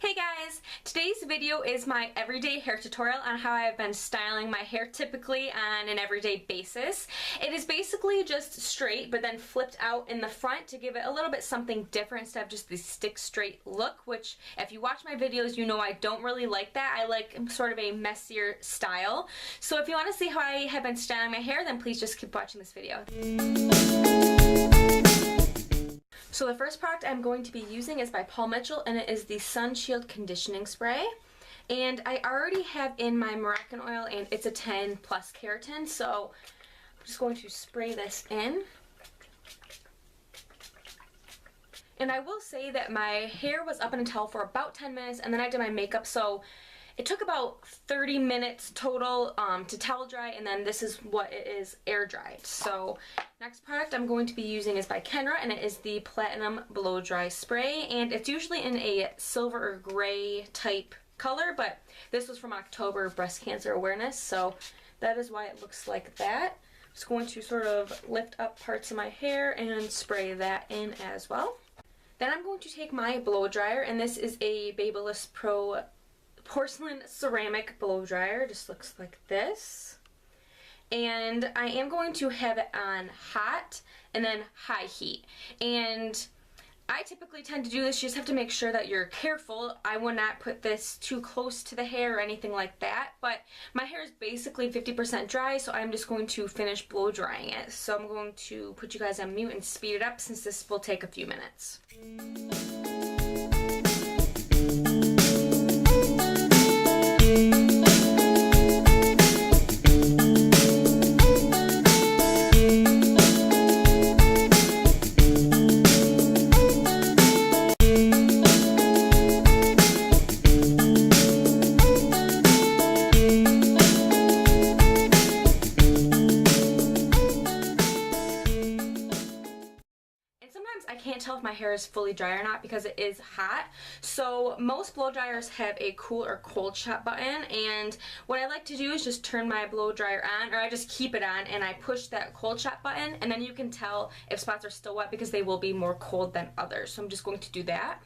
Hey guys! Today's video is my everyday hair tutorial on how I have been styling my hair typically on an everyday basis. It is basically just straight but then flipped out in the front to give it a little bit something different instead of just the stick straight look, which if you watch my videos you know I don't really like that. I like sort of a messier style. So if you want to see how I have been styling my hair, then please just keep watching this video. So the first product I'm going to be using is by Paul Mitchell, and it is the Sun Shield Conditioning Spray. And I already have in my Moroccan oil, and it's a 10 plus keratin, so I'm just going to spray this in. And I will say that my hair was up in a towel for about 10 minutes, and then I did my makeup, so it took about 30 minutes total to towel dry, and then this is what it is air dried. So next product I'm going to be using is by Kenra, and it is the Platinum Blow Dry Spray, and it's usually in a silver or gray type color, but this was from October Breast Cancer Awareness, so that is why it looks like that. I'm just going to sort of lift up parts of my hair and spray that in as well. Then I'm going to take my blow dryer, and this is a Babyliss Pro porcelain ceramic blow dryer. Just looks like this, and I am going to have it on hot and then high heat, and I typically tend to do this. You just have to make sure that you're careful. I will not put this too close to the hair or anything like that, but my hair is basically 50% dry, so I'm just going to finish blow drying it. So I'm going to put you guys on mute and speed it up since this will take a few minutes. I can't tell if my hair is fully dry or not because it is hot. So most blow dryers have a cool or cold shot button, and what I like to do is just turn my blow dryer on, or I just keep it on and I push that cold shot button, and then you can tell if spots are still wet because they will be more cold than others. So I'm just going to do that.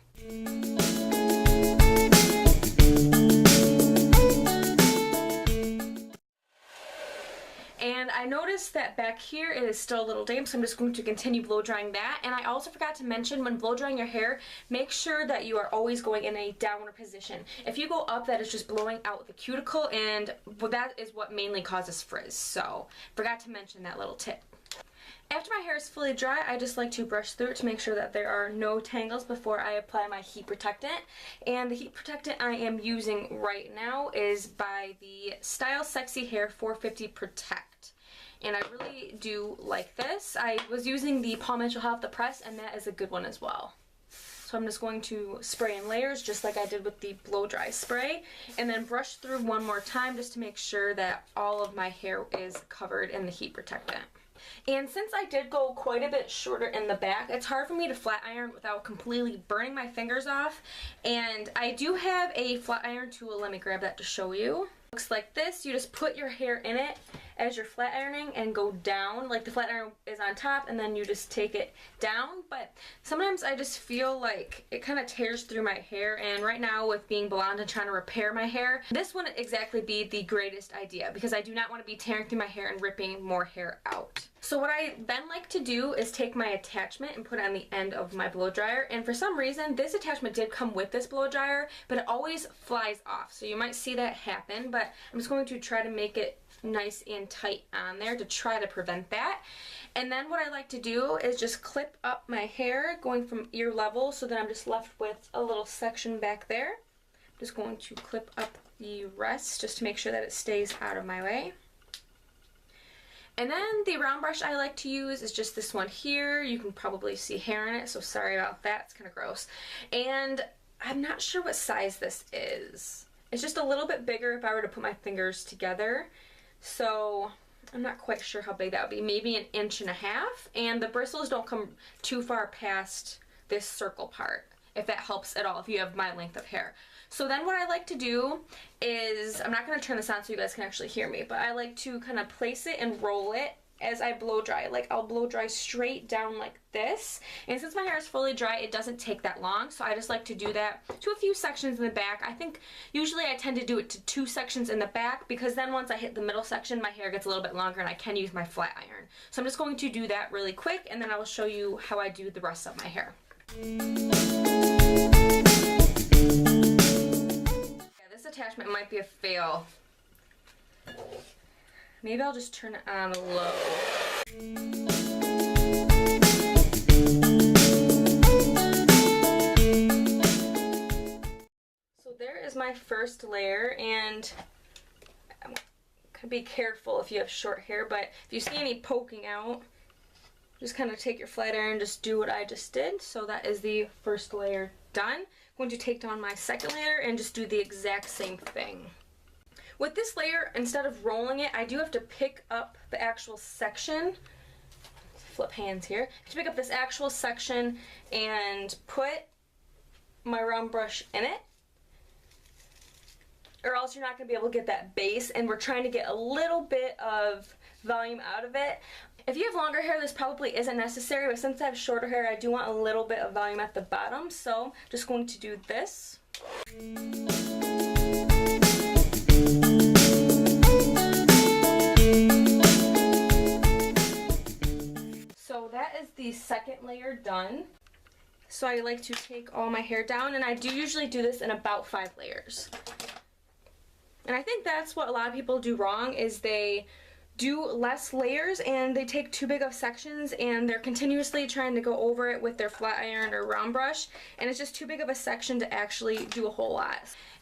And I noticed that back here it is still a little damp, so I'm just going to continue blow drying that. And I also forgot to mention, when blow drying your hair, make sure that you are always going in a downward position. If you go up, that is just blowing out the cuticle, and that is what mainly causes frizz. So forgot to mention that little tip. After my hair is fully dry, I just like to brush through it to make sure that there are no tangles before I apply my heat protectant. And the heat protectant I am using right now is by the Style Sexy Hair 450 Protect. And I really do like this. I was using the Paul Mitchell Hot Off the Press, and that is a good one as well. So I'm just going to spray in layers just like I did with the blow dry spray, and then brush through one more time just to make sure that all of my hair is covered in the heat protectant. And since I did go quite a bit shorter in the back, it's hard for me to flat iron without completely burning my fingers off. And I do have a flat iron tool. Let me grab that to show you. Looks like this. You just put your hair in it as you're flat ironing and go down. Like the flat iron is on top and then you just take it down. But sometimes I just feel like it kind of tears through my hair, and right now with being blonde and trying to repair my hair, this wouldn't exactly be the greatest idea because I do not want to be tearing through my hair and ripping more hair out. So what I then like to do is take my attachment and put it on the end of my blow dryer, and for some reason this attachment did come with this blow dryer, but it always flies off, so you might see that happen, but I'm just going to try to make it nice and tight on there to try to prevent that. And then what I like to do is just clip up my hair going from ear level, so that I'm just left with a little section back there. I'm just going to clip up the rest just to make sure that it stays out of my way. And then the round brush I like to use is just this one here. You can probably see hair in it, so sorry about that. It's kind of gross. And I'm not sure what size this is. It's just a little bit bigger if I were to put my fingers together. So I'm not quite sure how big that would be. Maybe 1.5 inches. And the bristles don't come too far past this circle part, if that helps at all, if you have my length of hair. So then what I like to do is, I'm not going to turn this on so you guys can actually hear me, but I like to kind of place it and roll it as I blow dry. Like, I'll blow dry straight down like this. And since my hair is fully dry, it doesn't take that long. So I just like to do that to a few sections in the back. I think usually I tend to do it to 2 sections in the back, because then once I hit the middle section, my hair gets a little bit longer and I can use my flat iron. So I'm just going to do that really quick, and then I will show you how I do the rest of my hair. Yeah, this attachment might be a fail. Maybe I'll just turn it on low. So there is my first layer, and I'm gonna be careful if you have short hair, but if you see any poking out, just kind of take your flat iron and just do what I just did. So that is the first layer done. I'm going to take down my second layer and just do the exact same thing. With this layer, instead of rolling it, I do have to pick up the actual section. Flip hands here. To pick up this actual section and put my round brush in it, or else you're not going to be able to get that base, and we're trying to get a little bit of volume out of it. If you have longer hair, this probably isn't necessary, but since I have shorter hair, I do want a little bit of volume at the bottom, so just going to do this. So that is the second layer done. So I like to take all my hair down, and I do usually do this in about 5 layers. And I think that's what a lot of people do wrong, is they do less layers and they take too big of sections, and they're continuously trying to go over it with their flat iron or round brush, and it's just too big of a section to actually do a whole lot.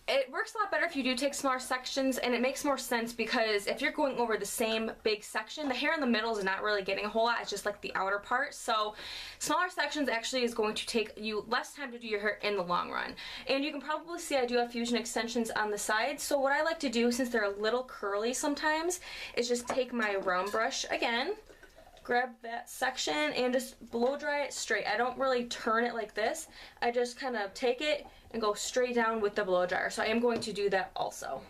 It works a lot better if you do take smaller sections, and it makes more sense because if you're going over the same big section, the hair in the middle is not really getting a whole lot, it's just like the outer part. So smaller sections actually is going to take you less time to do your hair in the long run. And you can probably see I do have fusion extensions on the sides, so what I like to do, since they're a little curly sometimes, is just take my round brush again, grab that section, and just blow dry it straight. I don't really turn it like this. I just kind of take it and go straight down with the blow dryer. So I am going to do that also.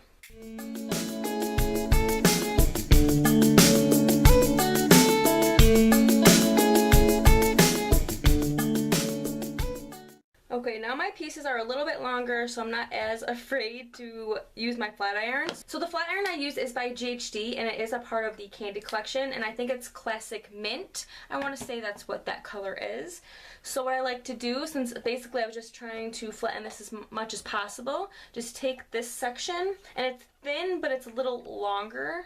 Okay, now my pieces are a little bit longer, so I'm not as afraid to use my flat iron. So the flat iron I use is by GHD, and it is a part of the Candy collection, and I think it's Classic Mint. I want to say that's what that color is. So what I like to do, since basically I was just trying to flatten this as much as possible, just take this section, and it's thin, but it's a little longer.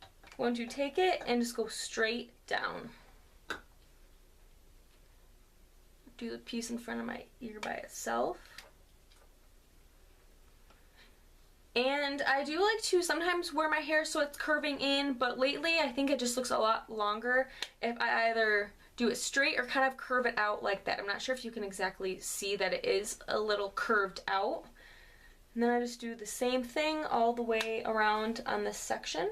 I'm going to take it and just go straight down. Do the piece in front of my ear by itself. And I do like to sometimes wear my hair so it's curving in, but lately I think it just looks a lot longer if I either do it straight or kind of curve it out like that. I'm not sure if you can exactly see that it is a little curved out. And then I just do the same thing all the way around on this section.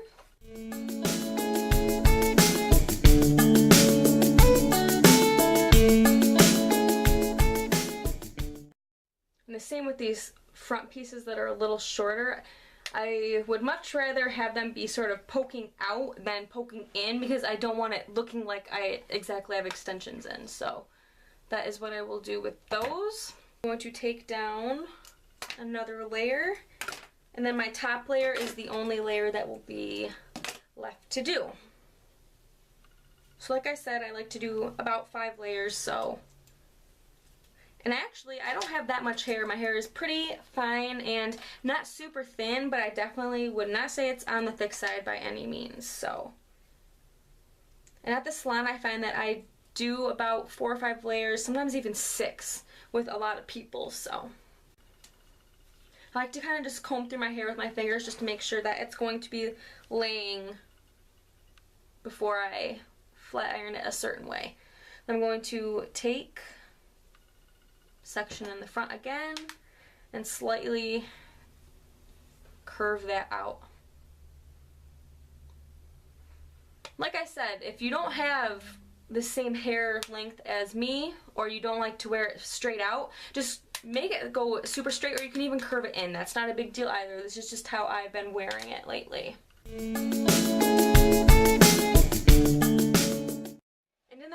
And the same with these front pieces that are a little shorter. I would much rather have them be sort of poking out than poking in, because I don't want it looking like I exactly have extensions in. So that is what I will do with those. I'm going to take down another layer, and then my top layer is the only layer that will be left to do. So like I said, I like to do about 5 layers, so. And actually, I don't have that much hair. My hair is pretty fine and not super thin, but I definitely would not say it's on the thick side by any means. So, and at the salon, I find that I do about 4 or 5 layers, sometimes even 6 with a lot of people. So, I like to kind of just comb through my hair with my fingers just to make sure that it's going to be laying before I flat iron it a certain way. I'm going to take section in the front again and slightly curve that out. Like I said, if you don't have the same hair length as me, or you don't like to wear it straight out, just make it go super straight, or you can even curve it in. That's not a big deal either. This is just how I've been wearing it lately.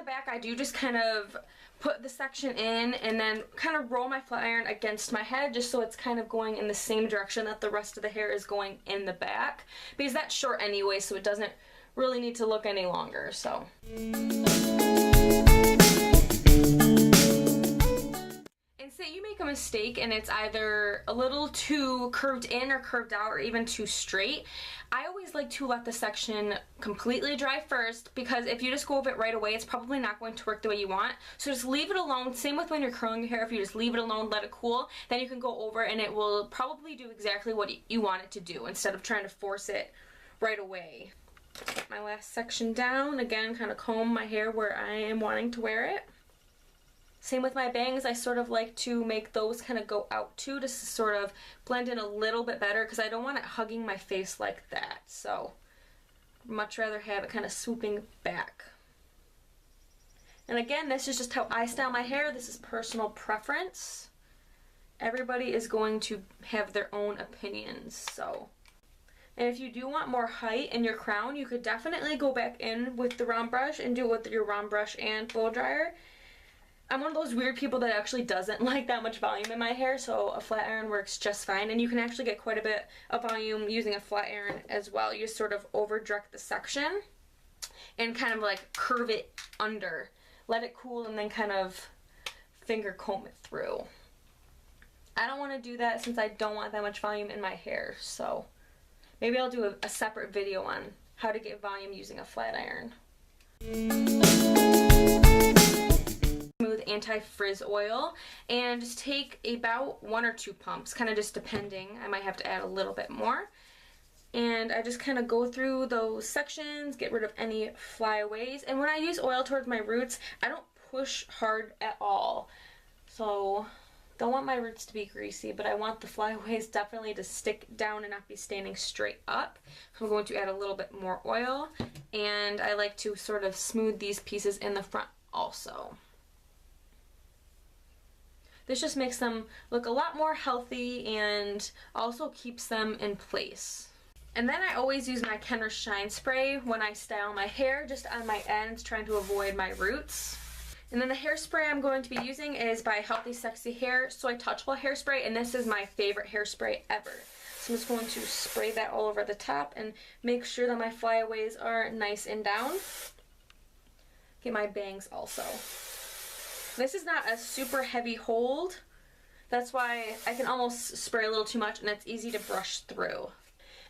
the back, I do just kind of put the section in and then kind of roll my flat iron against my head just so it's kind of going in the same direction that the rest of the hair is going in the back, because that's short anyway, so it doesn't really need to look any longer. So say you make a mistake and it's either a little too curved in or curved out or even too straight, I always like to let the section completely dry first, because if you just go over it right away, it's probably not going to work the way you want. So just leave it alone. Same with when you're curling your hair. If you just leave it alone, let it cool, then you can go over and it will probably do exactly what you want it to do instead of trying to force it right away. Put my last section down. Again, kind of comb my hair where I am wanting to wear it. Same with my bangs, I sort of like to make those kind of go out too, just to sort of blend in a little bit better, because I don't want it hugging my face like that. So, much rather have it kind of swooping back. And again, this is just how I style my hair. This is personal preference. Everybody is going to have their own opinions, so. And if you do want more height in your crown, you could definitely go back in with the round brush and do it with your round brush and blow dryer. I'm one of those weird people that actually doesn't like that much volume in my hair, so a flat iron works just fine, and you can actually get quite a bit of volume using a flat iron as well. You just sort of over direct the section and kind of like curve it under. Let it cool and then kind of finger comb it through. I don't want to do that since I don't want that much volume in my hair, so maybe I'll do a separate video on how to get volume using a flat iron. Smooth anti-frizz oil, and just take about 1 or 2 pumps, kind of just depending. I might have to add a little bit more. And I just kind of go through those sections, get rid of any flyaways. And when I use oil towards my roots, I don't push hard at all. So don't want my roots to be greasy, but I want the flyaways definitely to stick down and not be standing straight up. So I'm going to add a little bit more oil, and I like to sort of smooth these pieces in the front also. This just makes them look a lot more healthy and also keeps them in place. And then I always use my Kenra Shine Spray when I style my hair, just on my ends, trying to avoid my roots. And then the hairspray I'm going to be using is by Healthy Sexy Hair Soy Touchable Hairspray, and this is my favorite hairspray ever. So I'm just going to spray that all over the top and make sure that my flyaways are nice and down. Get my bangs also. This is not a super heavy hold. That's why I can almost spray a little too much and it's easy to brush through.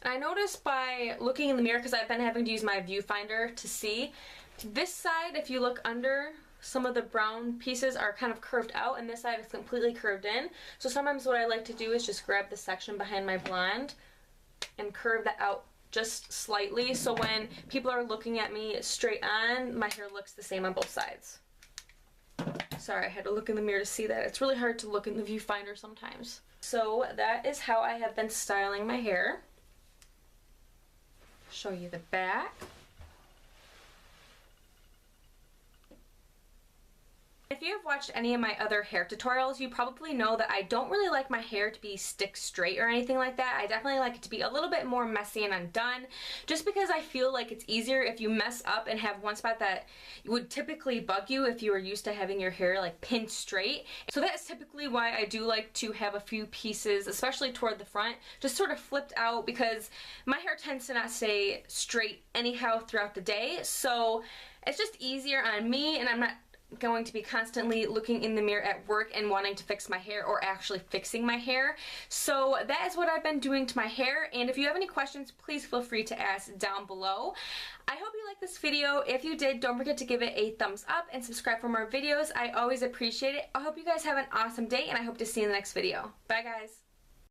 And I noticed by looking in the mirror, because I've been having to use my viewfinder to see, this side, if you look under, some of the brown pieces are kind of curved out and this side is completely curved in. So sometimes what I like to do is just grab the section behind my blonde and curve that out just slightly, so when people are looking at me straight on, my hair looks the same on both sides. Sorry, I had to look in the mirror to see that. It's really hard to look in the viewfinder sometimes. So that is how I have been styling my hair. Show you the back. If you have watched any of my other hair tutorials, you probably know that I don't really like my hair to be stick straight or anything like that. I definitely like it to be a little bit more messy and undone, just because I feel like it's easier if you mess up and have one spot that would typically bug you if you were used to having your hair like pinned straight. So that's typically why I do like to have a few pieces, especially toward the front, just sort of flipped out, because my hair tends to not stay straight anyhow throughout the day. So it's just easier on me, and I'm not going to be constantly looking in the mirror at work and wanting to fix my hair or actually fixing my hair. So that is what I've been doing to my hair, and if you have any questions, please feel free to ask down below. I hope you liked this video. If you did, don't forget to give it a thumbs up and subscribe for more videos. I always appreciate it. I hope you guys have an awesome day, and I hope to see you in the next video. Bye guys.